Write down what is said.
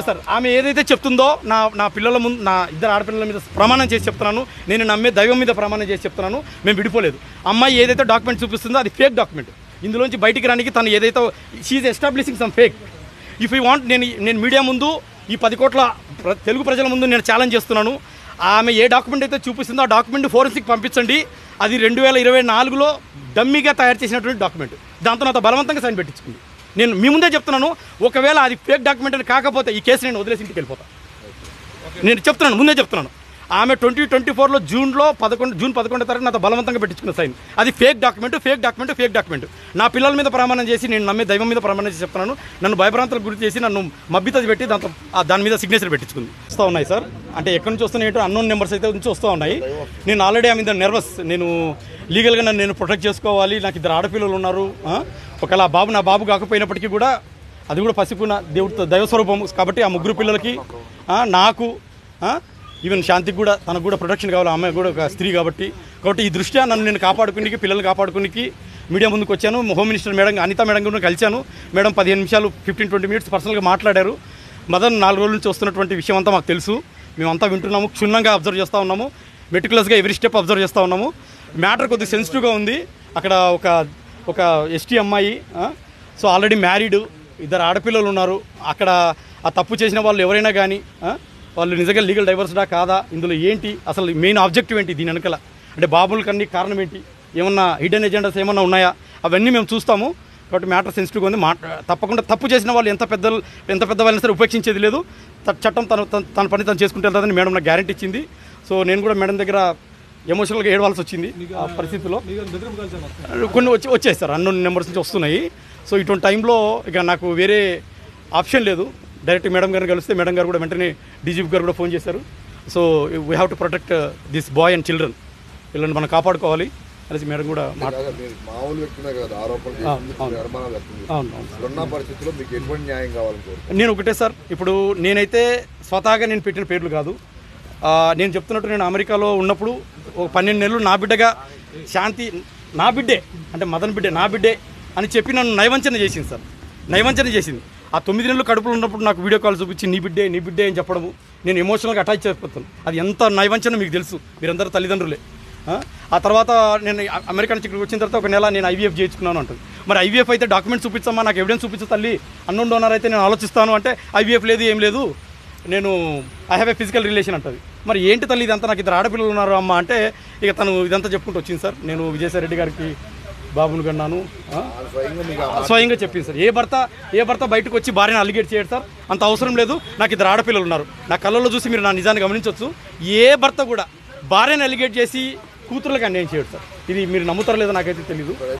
Sir ఆమె ఏదైతే చెప్తుందో నా పిల్లల ముందు, నా ఇద్దరు ఆడపిల్లల మీద ప్రమాణం చేసి చెప్తున్నాను, నేను నమ్మే దైవం మీద ప్రమాణం చేసి చెప్తున్నాను, మేము విడిపోలేదు. అమ్మాయి ఏదైతే డాక్యుమెంట్ చూపిస్తుందో అది ఫేక్ డాక్యుమెంట్. ఇందులోంచి బయటికి రానికి తను ఏదైతే she establishing some fake. If you want, నేను మీడియా ముందు, ఈ 10 కోట్ల తెలుగు ప్రజల ముందు నేను ఛాలెంజ్ చేస్తున్నాను. ఆమె ఏ డాక్యుమెంట్ అయితే చూపిస్తుందో ఆ డాక్యుమెంట్ ఫోరెన్సిక్ పంపించండి. అది 2024లో డమ్మీగా తయారు చేసినటువంటి డాక్యుమెంట్. దాంతో నాతో బలవంతంగా సైన్ పెట్టించుకుంది. నేను మీ ముందే చెప్తున్నాను, ఒకవేళ అది ఫేక్ డాక్యుమెంట్ అని కాకపోతే ఈ కేసు నేను వదిలేసి ఇంటికి వెళ్ళిపోతాను. నేను చెప్తున్నాను, ముందే చెప్తున్నాను. ఆమె 2024లో జూన్ 11 తారీఖు నాతో బలవంతంగా పెట్టించుకున్న సైన్. అది ఫేక్ డాక్యుమెంట్. నా పిల్లల మీద ప్రమాణం చేసి, నేను నమ్మే దైవం మీద ప్రమాణం చేసి చెప్తున్నాను, నన్ను భయభ్రాంతులకు గురి చేసి నన్ను మబ్బితది పెట్టి దాని మీద సిగ్నేచర్ పెట్టించుకుంది. వస్తూ ఉన్నాయి సార్, అంటే ఎక్కడి నుంచి వస్తున్నాయి ఏంటో అన్నోన్ నెంబర్స్ అయితే నుంచి వస్తూ ఉన్నాయి. నేను ఆల్రెడీ ఆమె నర్వస్. నేను లీగల్గా నేను ప్రొటెక్ట్ చేసుకోవాలి. నాకు 2 ఆడపిల్లలు ఉన్నారు. ఒకవేళ నా బాబు కాకపోయినప్పటికీ కూడా అది కూడా పసిపున దేవుడితో దైవస్వరూపం కాబట్టి ఆ 3 పిల్లలకి, నాకు, ఈవెన్ శాంతికి కూడా, తనకు కూడా ప్రొటెక్షన్ కావాలి. అమ్మాయి కూడా ఒక స్త్రీ కాబట్టి ఈ దృష్ట్యా నేను కాపాడుకునికి, పిల్లల్ని కాపాడుకునికి మీడియా ముందుకు వచ్చాను. Home minister madam Anitha madam కూడా కలిశాను. మేడం 15 నిమిషాలు 15-20 మినిట్స్ పర్సనల్గా మాట్లాడారు. మదన్ 4 రోజుల నుంచి వస్తున్నటువంటి విషయం అంతా మాకు తెలుసు. మేమంతా వింటున్నాము, క్షుణ్ణంగా అబ్జర్వ్ చేస్తూ ఉన్నాము, మెటిక్యులస్గా ఎవ్రీ స్టెప్ అబ్జర్వ్ చేస్తూ ఉన్నాము. మ్యాటర్ కొద్దిగా సెన్సిటివ్గా ఉంది. అక్కడ ఒక ఎస్టీ అమ్మాయి, సో ఆల్రెడీ మ్యారీడ్, 2 ఆడపిల్లలు ఉన్నారు. అక్కడ ఆ తప్పు చేసిన వాళ్ళు ఎవరైనా కానీ వాళ్ళు నిజంగా లీగల్ డైవర్స్డా కాదా, ఇందులో ఏంటి అసలు మెయిన్ ఆబ్జెక్టివ్ ఏంటి, దీని వెనకాల అంటే బాబులకన్నీ కారణం ఏంటి, ఏమన్నా హిడెన్ ఎజెండాస్ ఏమన్నా ఉన్నాయా, అవన్నీ మేము చూస్తాము. కాబట్టి మ్యాటర్ సెన్సిటివ్గా ఉంది. తప్పకుండా తప్పు చేసిన వాళ్ళు ఎంత పెద్దవాళ్ళైనా సరే ఉపేక్షించేది లేదు. చట్టం తన పని తను చేసుకుంటే వెళ్తుందని మేడం నాకు గ్యారెంటీ ఇచ్చింది. సో నేను కూడా మేడం దగ్గర ఎమోషనల్గా ఏడవాల్సి వచ్చింది. ఆ పరిస్థితిలో కొన్ని వచ్చాయి సార్, అన్నోన్ నెంబర్స్ నుంచి వస్తున్నాయి. సో ఇటువంటి టైంలో ఇక నాకు వేరే ఆప్షన్ లేదు. డైరెక్ట్ మేడం గారిని కలిస్తే మేడం గారు కూడా వెంటనే డీజీపీ గారు కూడా ఫోన్ చేశారు. So we have to protect this boy and children, వీళ్ళని మనం కాపాడుకోవాలి అనేసి మేడం కూడా నేను ఒకటే సార్, ఇప్పుడు నేనైతే స్వతహాగా నేను పెట్టిన పేర్లు కాదు. నేను చెప్తున్నట్టు నేను అమెరికాలో ఉన్నప్పుడు ఒక 12 నెలలు నా బిడ్డగా శాంతి, నా బిడ్డే అంటే మదన్ బిడ్డే, నా బిడ్డే అని చెప్పి నన్ను నయవంచన చేసింది సార్. నయవంచన చేసింది. ఆ 9 నెలలు కడుపులో ఉన్నప్పుడు నాకు వీడియో కాల్ చూపించి నీ బిడ్డే అని చెప్పడము, నేను ఎమోషనల్గా అటాచ్ అయిపోతాను. అది ఎంత నయవంచన మీకు తెలుసు, మీరందరూ తల్లిదండ్రులే. ఆ తర్వాత నేను అమెరికా నుంచి ఇక్కడికి వచ్చిన తర్వాత 1 నెల నేను ఐవీఎఫ్ చేయించుకున్నాను అంటుంది. మరి ఐవీఎఫ్ అయితే డాక్యుమెంట్స్ చూపించమ్మా, నాకు ఎవిడెన్స్ చూపించు తల్లి, అన్నోన్ డోనర్ అయితే నేను ఆలోచిస్తాను అంటే ఐవీఎఫ్ లేదు, ఏం లేదు, నేను I have a physical relation అంటుంది. మరి ఏంటి తల్లి ఇదంతా, నాకు 2 ఆడపిల్లలు ఉన్నారు అమ్మ అంటే ఇక తను ఇదంతా చెప్పుకుంటూ వచ్చింది సార్. నేను విజయసాయి రెడ్డి గారికి బాబును కన్నాను స్వయంగా చెప్పింది సార్. ఏ భర్త బయటకు వచ్చి భార్యను అలిగేట్ చేయడు సార్, అంత అవసరం లేదు. నాకు 2 ఆడపిల్లలు ఉన్నారు. నా కళ్ళల్లో చూసి మీరు నా నిజాన్ని గమనించవచ్చు. ఏ భర్త కూడా భార్యను అలిగేట్ చేసి కూతురులకు అన్యాయం చేయడు సార్. ఇది మీరు నమ్ముతారో లేదో నాకైతే తెలీదు.